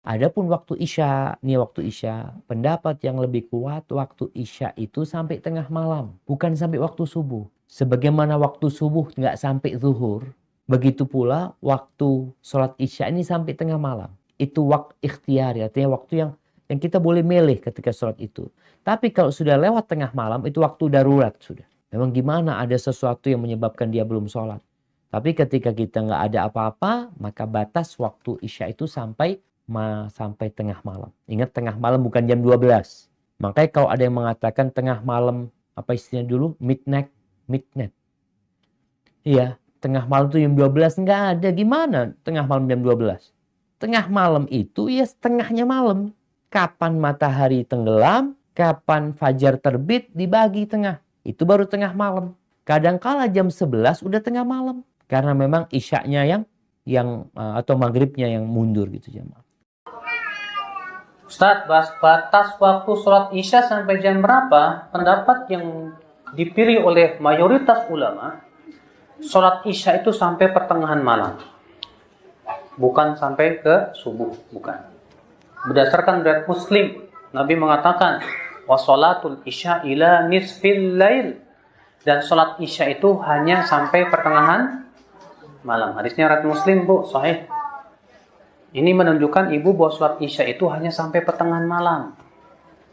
Adapun waktu Isya, nih waktu Isya, pendapat yang lebih kuat waktu Isya itu sampai tengah malam, bukan sampai waktu subuh. Sebagaimana waktu subuh nggak sampai zuhur, begitu pula waktu sholat Isya ini sampai tengah malam. Itu waktu ikhtiar, artinya waktu yang kita boleh milih ketika sholat itu. Tapi kalau sudah lewat tengah malam, itu waktu darurat sudah. Memang gimana ada sesuatu yang menyebabkan dia belum sholat. Tapi ketika kita nggak ada apa-apa, maka batas waktu Isya itu sampai tengah malam. Ingat tengah malam bukan jam 12. Makanya kalau ada yang mengatakan tengah malam, apa istilahnya dulu? Midnight. Iya, tengah malam itu jam 12. Nggak ada. Gimana tengah malam jam 12? Tengah malam itu ya setengahnya malam. Kapan matahari tenggelam, kapan fajar terbit, dibagi tengah. Itu baru tengah malam. Kadangkala jam 11 udah tengah malam. Karena memang isyaknya yang atau maghribnya yang mundur gitu jemaah. Ustadz, batas waktu sholat Isya sampai jam berapa? Pendapat yang dipilih oleh mayoritas ulama, sholat Isya itu sampai pertengahan malam. Bukan sampai ke subuh, bukan. Berdasarkan riwayat Muslim, Nabi mengatakan, wa sholatul Isya ila nisfil lail. Dan sholat Isya itu hanya sampai pertengahan malam. Hadisnya riwayat Muslim, Bu, sahih. Ini menunjukkan ibu bahwa sholat Isya itu hanya sampai pertengahan malam.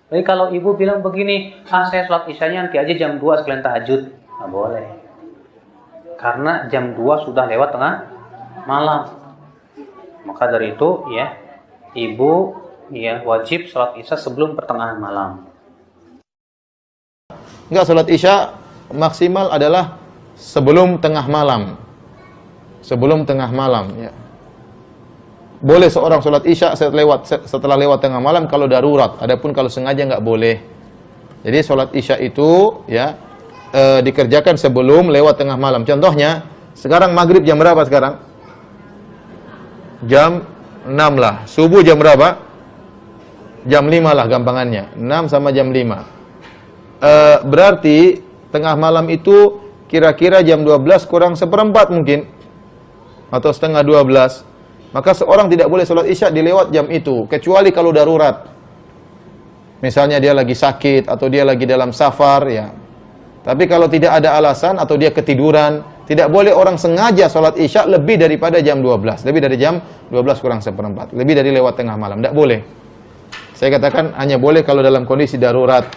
Jadi kalau ibu bilang begini, saya sholat Isyanya nanti aja jam 2 sekalian tahajud. Nggak boleh. Karena jam 2 sudah lewat tengah malam. Maka dari itu ya, ibu ya wajib sholat Isya sebelum pertengahan malam. Enggak, sholat Isya maksimal adalah sebelum tengah malam. Sebelum tengah malam ya. Boleh seorang sholat Isya setelah lewat tengah malam kalau darurat. Adapun kalau sengaja nggak boleh. Jadi sholat Isya itu ya dikerjakan sebelum lewat tengah malam. Contohnya, sekarang maghrib jam berapa sekarang? Jam 6 lah. Subuh jam berapa? Jam 5 lah gampangannya. 6 sama jam 5. Berarti tengah malam itu kira-kira jam 12 kurang seperempat mungkin. Atau setengah 12. Maka seorang tidak boleh sholat Isya dilewat jam itu, kecuali kalau darurat. Misalnya dia lagi sakit, atau dia lagi dalam safar, ya. Tapi kalau tidak ada alasan, atau dia ketiduran, tidak boleh orang sengaja sholat Isya lebih daripada jam 12. Lebih dari jam 12 kurang seperempat. Lebih dari lewat tengah malam, tidak boleh. Saya katakan hanya boleh kalau dalam kondisi darurat.